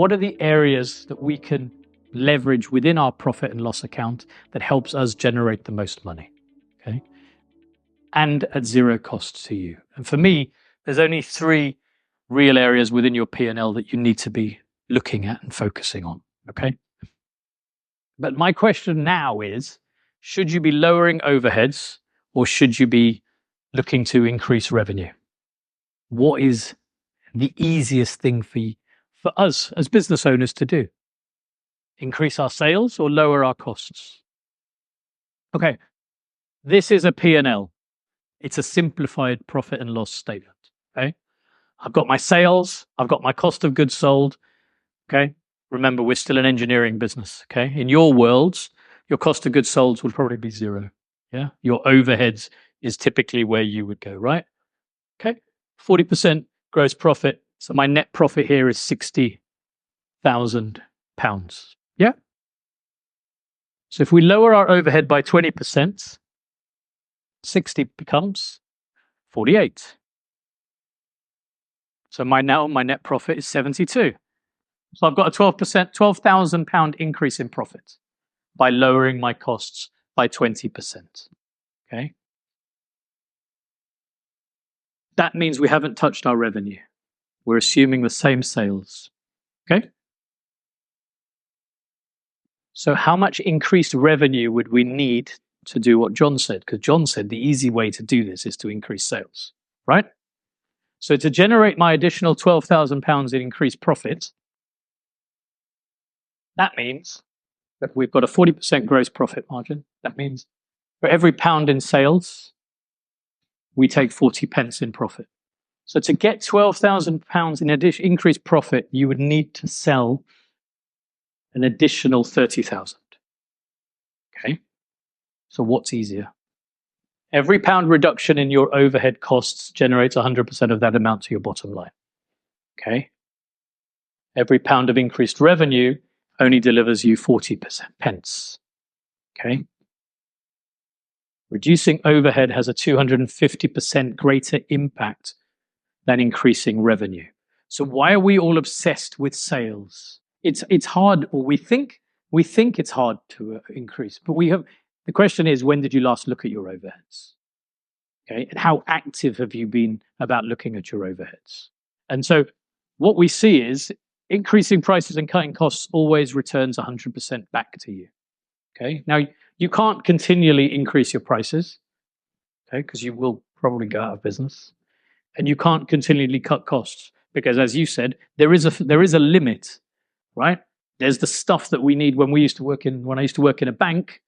what are the areas that we can leverage within our profit and loss account that helps us generate the most money, okay? And at zero cost to you. And for me, there's only 3 real areas within your P&L that you need to be looking at and focusing on, okay? But my question now is, should you be lowering overheads or should you be looking to increase revenue? What is the easiest thing for us as business owners to do? Increase our sales or lower our costs? Okay, this is a P&L. It's a simplified profit and loss statement, okay? I've got my sales, I've got my cost of goods sold, okay? Remember, we're still an engineering business, okay? In your worlds, your cost of goods sold would probably be 0, yeah? Your overheads is typically where you would go, right? Okay, 40% gross profit. So my net profit here is £60,000, yeah? So if we lower our overhead by 20%, 60 becomes 48. So my net profit is 72. So I've got a £12,000 increase in profit by lowering my costs by 20%. Okay. That means we haven't touched our revenue. We're assuming the same sales. Okay. So how much increased revenue would we need to do what John said? Because John said the easy way to do this is to increase sales, right? So to generate my additional £12,000 in increased profit, that means that we've got a 40% gross profit margin. That means for every pound in sales, we take 40 pence in profit. So to get £12,000 in increased profit, you would need to sell an additional 30,000. Okay. So what's easier? Every pound reduction in your overhead costs generates 100% of that amount to your bottom line. Okay. Every pound of increased revenue only delivers you 40 pence. Okay. Reducing overhead has a 250% greater impact than increasing revenue. So why are we all obsessed with sales? It's hard, or we think it's hard to increase, but the question is, when did you last look at your overheads? Okay, and how active have you been about looking at your overheads? And so what we see is increasing prices and cutting costs always returns 100% back to you. Okay, now you can't continually increase your prices, okay, because you will probably go out of business, and you can't continually cut costs because, as you said, there is a limit, right? There's the stuff that we need when I used to work in a bank.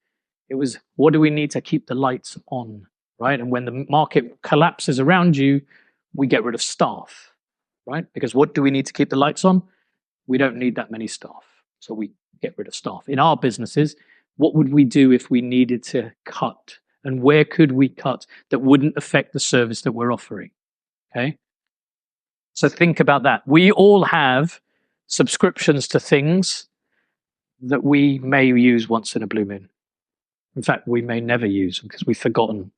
It was, what do we need to keep the lights on, right? And when the market collapses around you, we get rid of staff, right? Because what do we need to keep the lights on? We don't need that many staff, so we get rid of staff. In our businesses, what would we do if we needed to cut? And where could we cut that wouldn't affect the service that we're offering? Okay. So think about that. We all have subscriptions to things that we may use once in a blue moon. In fact, we may never use because we've forgotten.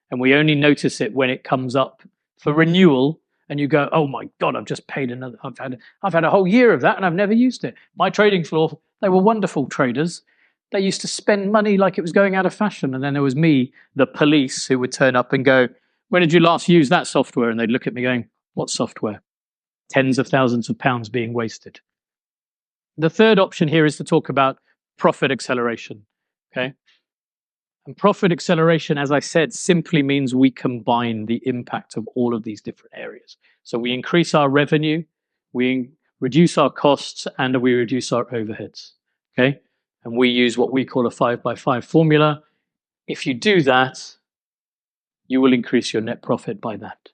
And we only notice it when it comes up for renewal and you go, oh my God, I've just paid another, I've had a whole year of that and I've never used it. My trading floor, they were wonderful traders. They used to spend money like it was going out of fashion. And then there was me, the police, who would turn up and go, when did you last use that software? And they'd look at me going, what software? Tens of thousands of pounds being wasted. The third option here is to talk about profit acceleration. Okay. And profit acceleration, as I said, simply means we combine the impact of all of these different areas. So we increase our revenue, we reduce our costs, and we reduce our overheads. Okay. And we use what we call a 5x5 formula. If you do that, you will increase your net profit by that.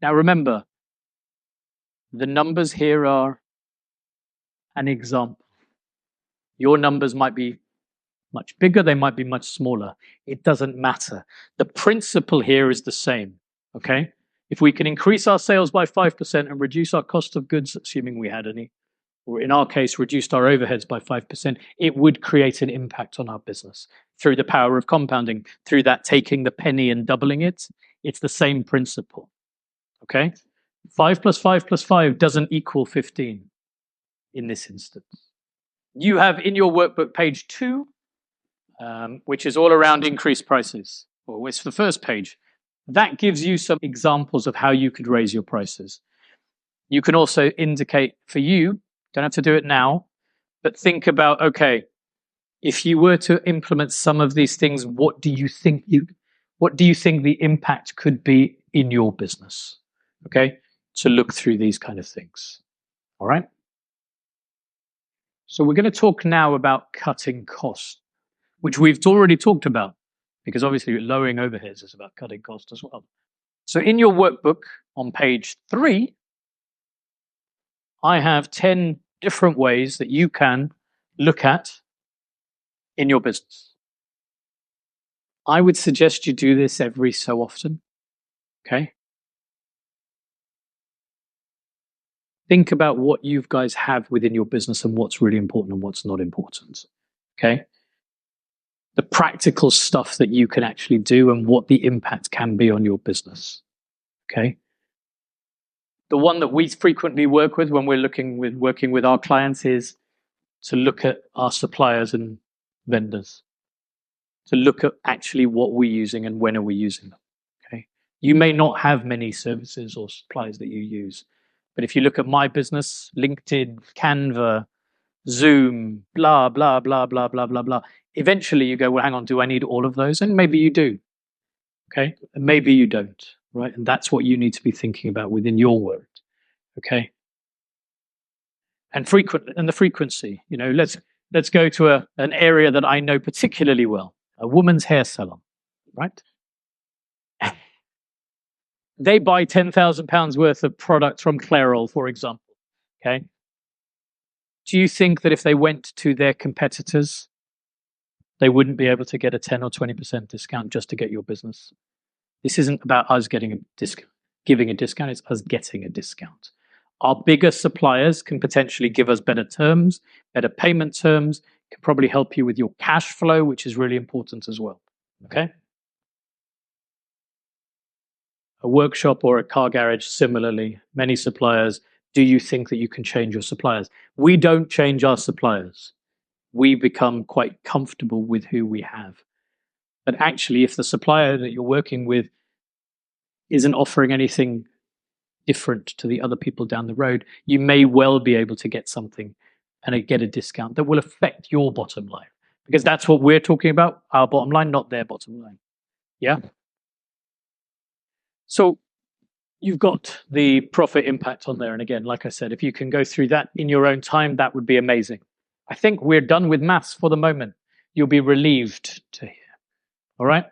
Now remember, the numbers here are an example. Your numbers might be much bigger, they might be much smaller. It doesn't matter. The principle here is the same, okay? If we can increase our sales by 5% and reduce our cost of goods, assuming we had any, or in our case, reduced our overheads by 5%, it would create an impact on our business through the power of compounding, through that taking the penny and doubling it. It's the same principle, okay? 5 plus 5 plus 5 doesn't equal 15. in this instance. You have in your workbook page 2, which is all around increased prices, or it's the first page. That gives you some examples of how you could raise your prices. You can also indicate for you, don't have to do it now, but think about, okay, if you were to implement some of these things, what do you think the impact could be in your business? Okay, to look through these kind of things. All right. So we're going to talk now about cutting costs, which we've already talked about, because obviously lowering overheads is about cutting costs as well. So in your workbook on page 3, I have 10 different ways that you can look at in your business. I would suggest you do this every so often. Okay. Think about what you guys have within your business and what's really important and what's not important. Okay. The practical stuff that you can actually do and what the impact can be on your business. Okay. The one that we frequently work with when we're working with our clients is to look at our suppliers and vendors, to look at actually what we're using and when are we using them. Okay. You may not have many services or suppliers that you use, but if you look at my business, LinkedIn, Canva, Zoom, blah, blah, blah, blah, blah, blah, blah. Eventually you go, well, hang on, do I need all of those? And maybe you do. Okay. And maybe you don't. Right. And that's what you need to be thinking about within your world. Okay. And the frequency, let's go to an area that I know particularly well, a woman's hair salon, right? They buy £10,000 worth of product from Clairol, for example. Okay. Do you think that if they went to their competitors, they wouldn't be able to get a 10 or 20% discount just to get your business? This isn't about us getting a discount, giving a discount, it's us getting a discount. Our bigger suppliers can potentially give us better terms, better payment terms, can probably help you with your cash flow, which is really important as well. Okay. A workshop or a car garage, similarly, many suppliers. Do you think that you can change your suppliers? We don't change our suppliers. We become quite comfortable with who we have. But actually, if the supplier that you're working with isn't offering anything different to the other people down the road, you may well be able to get something and get a discount that will affect your bottom line, because that's what we're talking about, our bottom line, not their bottom line. Yeah. So you've got the profit impact on there. And again, like I said, if you can go through that in your own time, that would be amazing. I think we're done with maths for the moment. You'll be relieved to hear. All right.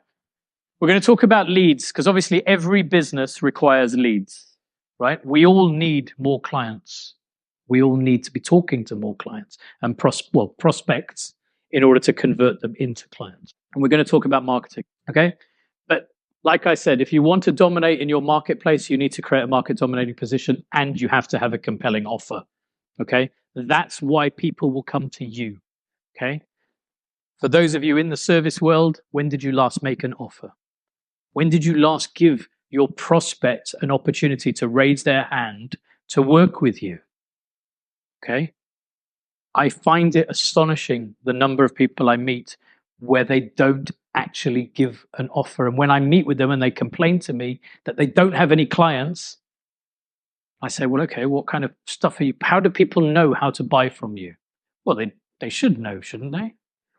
We're going to talk about leads, because obviously every business requires leads. Right? We all need more clients. We all need to be talking to more clients and prospects in order to convert them into clients. And we're going to talk about marketing. Okay. But like I said, if you want to dominate in your marketplace, you need to create a market dominating position and you have to have a compelling offer. Okay. That's why people will come to you. Okay. For those of you in the service world, when did you last make an offer? When did you last give your prospect an opportunity to raise their hand to work with you? Okay. I find it astonishing the number of people I meet where they don't actually give an offer. And when I meet with them and they complain to me that they don't have any clients, I say, well, okay, what kind of stuff are you? How do people know how to buy from you? Well, they should know, shouldn't they?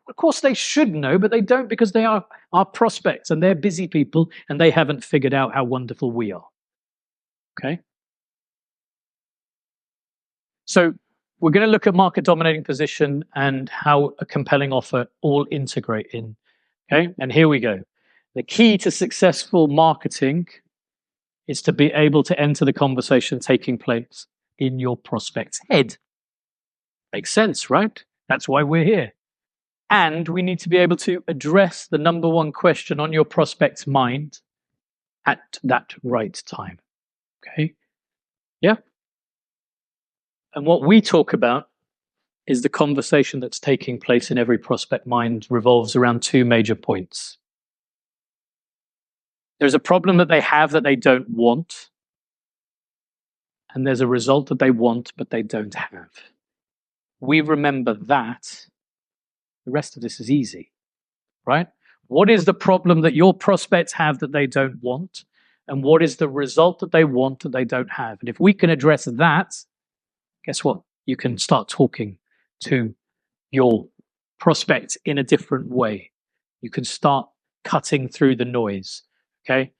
Of course they should know, but they don't, because they are our prospects and they're busy people and they haven't figured out how wonderful we are. Okay. So we're going to look at market dominating position and how a compelling offer all integrate in. Okay. And here we go. The key to successful marketing is to be able to enter the conversation taking place in your prospect's head. Makes sense, right? That's why we're here. And we need to be able to address the number one question on your prospect's mind at that right time. Okay? Yeah? And what we talk about is the conversation that's taking place in every prospect mind revolves around 2 major points. There's a problem that they have that they don't want, and there's a result that they want but they don't have. we remember that, the rest of this is easy, right? What is the problem that your prospects have that they don't want? And what is the result that they want that they don't have? And if we can address that, guess what? You can start talking to your prospects in a different way. You can start cutting through the noise, okay?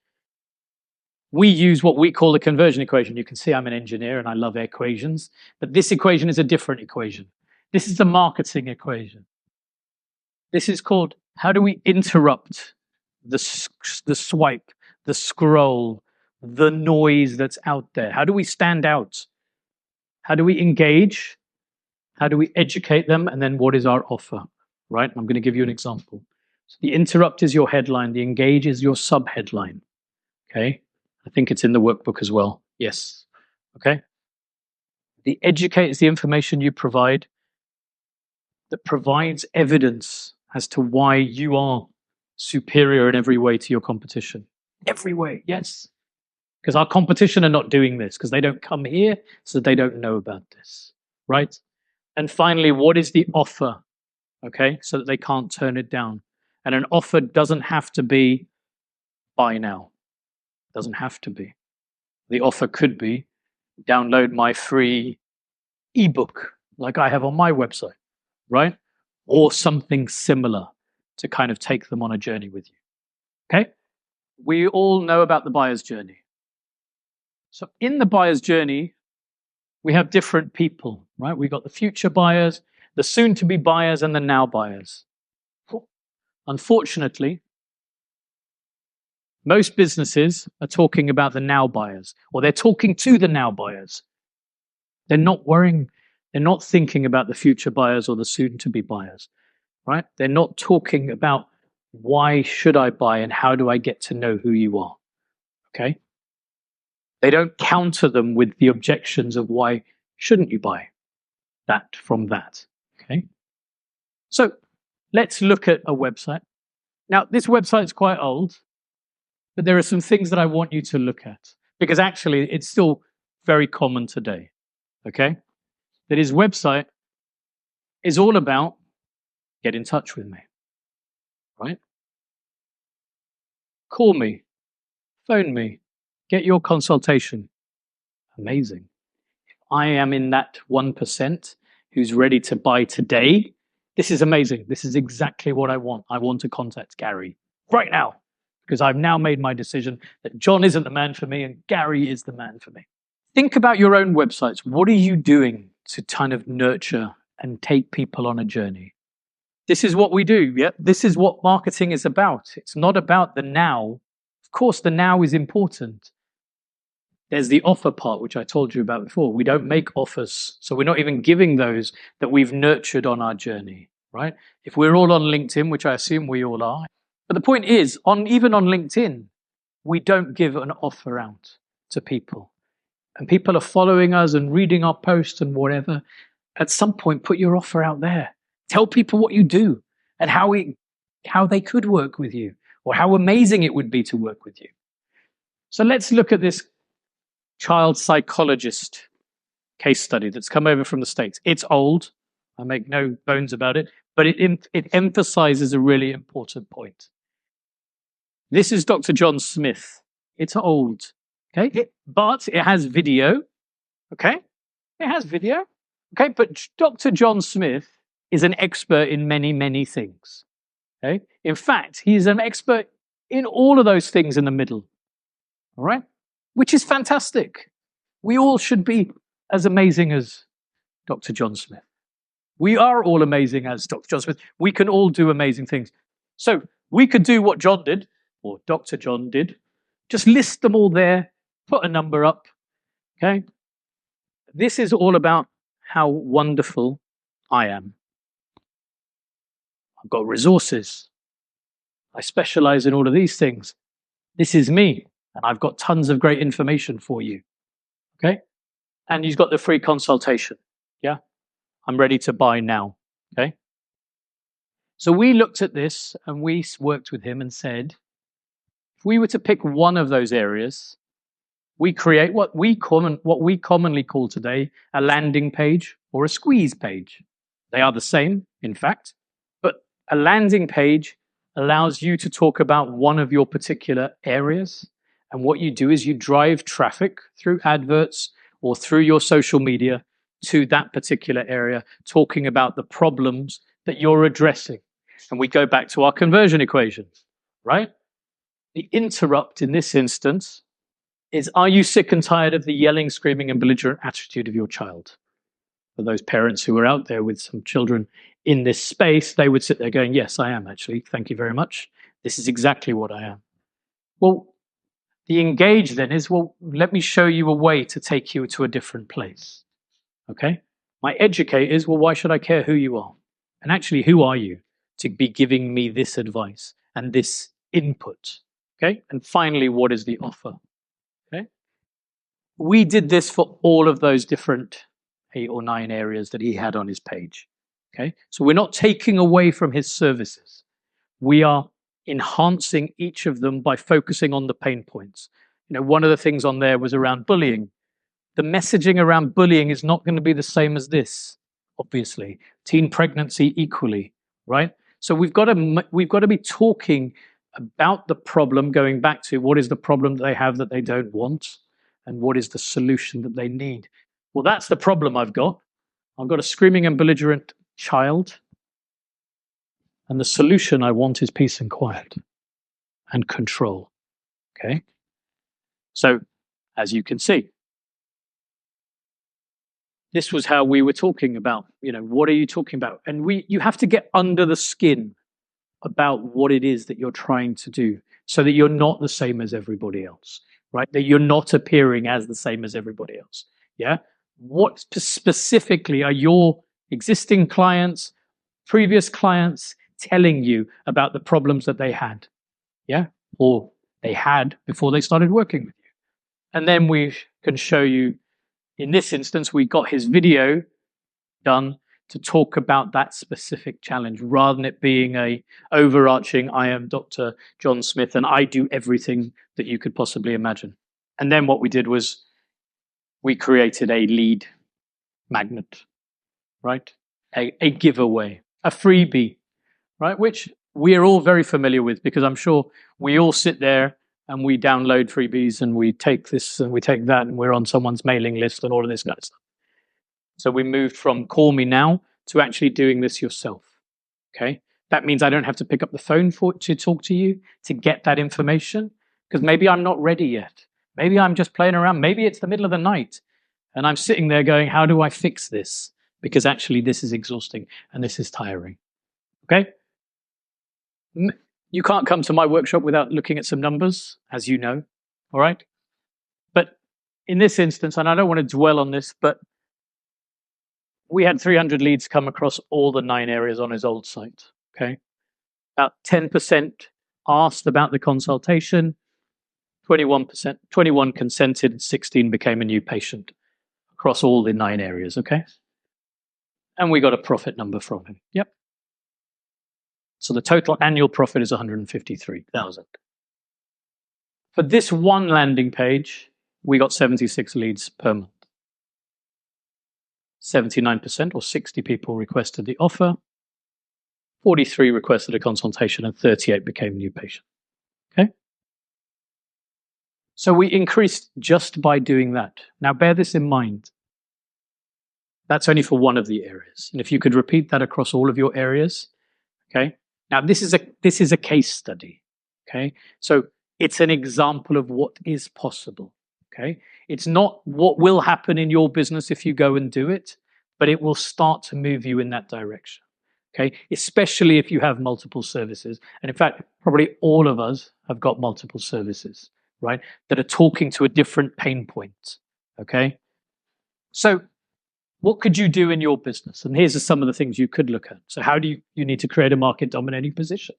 We use what we call the conversion equation. You can see I'm an engineer and I love equations, but this equation is a different equation. This is the marketing equation. This is called, how do we interrupt the swipe, the scroll, the noise that's out there? How do we stand out? How do we engage? How do we educate them? And then what is our offer, right? I'm going to give you an example. So the interrupt is your headline. The engage is your sub-headline, okay? I think it's in the workbook as well. Yes, okay? The educate is the information you provide that provides evidence as to why you are superior in every way to your competition. Every way, yes. Because our competition are not doing this because they don't come here, so they don't know about this, right? And finally, what is the offer? Okay, so that they can't turn it down. And an offer doesn't have to be buy now. Doesn't have to be. The offer could be download my free ebook like I have on my website, right? Or something similar to kind of take them on a journey with you. Okay? We all know about the buyer's journey. So in the buyer's journey, we have different people, right? We've got the future buyers, the soon-to-be buyers, and the now buyers. Unfortunately, most businesses are talking about the now buyers, or they're talking to the now buyers. They're not worrying, they're not thinking about the future buyers or the soon-to-be buyers, right? They're not talking about why should I buy and how do I get to know who you are, okay? They don't counter them with the objections of why shouldn't you buy that from that, okay? So let's look at a website. Now, this website's quite old, but there are some things that I want you to look at because actually it's still very common today, okay? That his website is all about get in touch with me, right? Call me, phone me, get your consultation. Amazing. If I am in that 1% who's ready to buy today, this is amazing. This is exactly what I want. I want to contact Gary right now because I've now made my decision that John isn't the man for me and Gary is the man for me. Think about your own websites. What are you doing to kind of nurture and take people on a journey? This is what we do. Yeah, this is what marketing is about. It's not about the now. Of course, the now is important. There's the offer part, which I told you about before. We don't make offers, so we're not even giving those that we've nurtured on our journey, right? If we're all on LinkedIn, which I assume we all are, but the point is, even on LinkedIn, we don't give an offer out to people. And people are following us and reading our posts and whatever. At some point, put your offer out there. Tell people what you do and how they could work with you or how amazing it would be to work with you. So let's look at this child psychologist case study that's come over from the States. It's old. I make no bones about it, but it emphasizes a really important point. This is Dr. John Smith. It's old, okay? But it has video, okay? It has video, okay? But Dr. John Smith is an expert in many, many things, okay? In fact, he's an expert in all of those things in the middle, all right? Which is fantastic. We all should be as amazing as Dr. John Smith. We are all amazing as Dr. John Smith. We can all do amazing things. So we could do what John did, or Dr. John did. Just list them all there, put a number up, okay? This is all about how wonderful I am. I've got resources. I specialize in all of these things. This is me, and I've got tons of great information for you, okay? And he's got the free consultation, yeah? I'm ready to buy now, okay? So we looked at this, and we worked with him and said, if we were to pick one of those areas, we create what we commonly call today a landing page or a squeeze page. They are the same, in fact, but a landing page allows you to talk about one of your particular areas. And what you do is you drive traffic through adverts or through your social media to that particular area, talking about the problems that you're addressing. And we go back to our conversion equations, right? The interrupt in this instance is, are you sick and tired of the yelling, screaming, and belligerent attitude of your child? For those parents who are out there with some children in this space, they would sit there going, yes, I am actually. Thank you very much. This is exactly what I am. Well, the engage then is, well, let me show you a way to take you to a different place. Okay? My educate is, well, why should I care who you are? And actually, who are you to be giving me this advice and this input? Okay? And finally, what is the offer? Okay? We did this for all of those different 8 or 9 areas that he had on his page. Okay? So we're not taking away from his services. We are enhancing each of them by focusing on the pain points. You know, one of the things on there was around bullying. The messaging around bullying is not going to be the same as this, obviously. Teen pregnancy equally, right? So we've got to be talking about the problem, going back to what is the problem that they have that they don't want, and what is the solution that they need. Well, that's the problem I've got. I've got a screaming and belligerent child, and the solution I want is peace and quiet and control. Okay? So, as you can see, this was how we were talking about, you know, what are you talking about? And you have to get under the skin about what it is that you're trying to do so that you're not the same as everybody else, right? That you're not appearing as the same as everybody else. Yeah. What specifically are your existing clients, previous clients telling you about the problems that they had? Yeah. Or they had before they started working with you. And then we can show you, in this instance, we got his video done to talk about that specific challenge rather than it being a overarching, I am Dr. John Smith and I do everything that you could possibly imagine. And then what we did was we created a lead magnet, right? A giveaway, a freebie, right? Which we're all very familiar with because I'm sure we all sit there and we download freebies and we take this and we take that and we're on someone's mailing list and all of this kind of stuff. So we moved from call me now to actually doing this yourself. Okay. That means I don't have to pick up the phone to talk to you to get that information because maybe I'm not ready yet. Maybe I'm just playing around. Maybe it's the middle of the night and I'm sitting there going, how do I fix this? Because actually this is exhausting and this is tiring. Okay. You can't come to my workshop without looking at some numbers, as you know. All right. But in this instance, and I don't want to dwell on this, but we had 300 leads come across all the 9 areas on his old site. Okay. About 10% asked about the consultation, 21 consented, 16 became a new patient across all the 9 areas. Okay. And we got a profit number from him. Yep. So the total annual profit is 153,000. For this one landing page, we got 76 leads per month. 79% or 60 people requested the offer, 43 requested a consultation, and 38 became new patients. Okay? So we increased just by doing that. Now bear this in mind. That's only for one of the areas. And if you could repeat that across all of your areas, okay? Now this is a case study, okay? So it's an example of what is possible, okay? It's not what will happen in your business if you go and do it, but it will start to move you in that direction, okay? Especially if you have multiple services. And in fact, probably all of us have got multiple services, right? That are talking to a different pain point, okay? So what could you do in your business? And here's some of the things you could look at. So how do you need to create a market dominating position?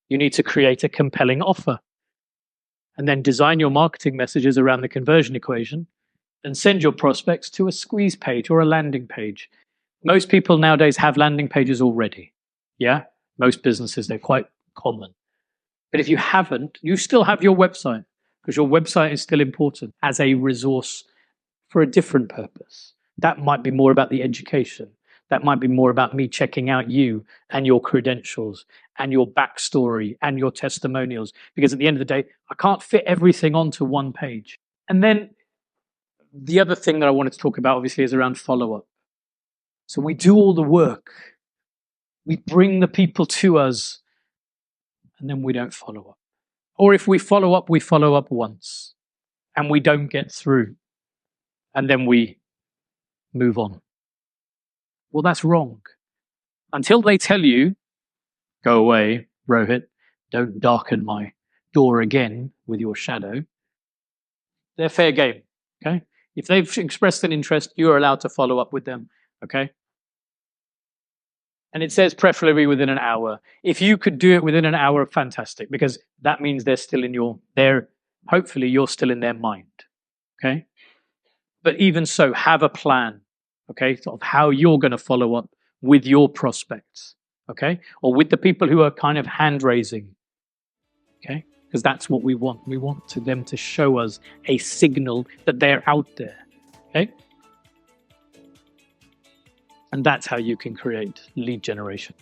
You need to create a compelling offer and then design your marketing messages around the conversion equation and send your prospects to a squeeze page or a landing page. Most people nowadays have landing pages already. Yeah, most businesses, they're quite common. But if you haven't, you still have your website because your website is still important as a resource for a different purpose. That might be more about the education. That might be more about me checking out you and your credentials and your backstory and your testimonials. Because at the end of the day, I can't fit everything onto one page. And then the other thing that I wanted to talk about, obviously, is around follow-up. So we do all the work. We bring the people to us, and then we don't follow up. Or if we follow up once, and we don't get through, and then we move on. Well, that's wrong. Until they tell you, go away, Rohit, don't darken my door again with your shadow, they're fair game, okay? If they've expressed an interest, you're allowed to follow up with them, okay? And it says preferably within an hour. If you could do it within an hour, fantastic, because that means they're still in hopefully you're still in their mind, okay? But even so, have a plan, okay, of how you're going to follow up with your prospects, okay? Or with the people who are kind of hand raising, okay? Because that's what we want. We want them to show us a signal that they're out there, okay? And that's how you can create lead generation.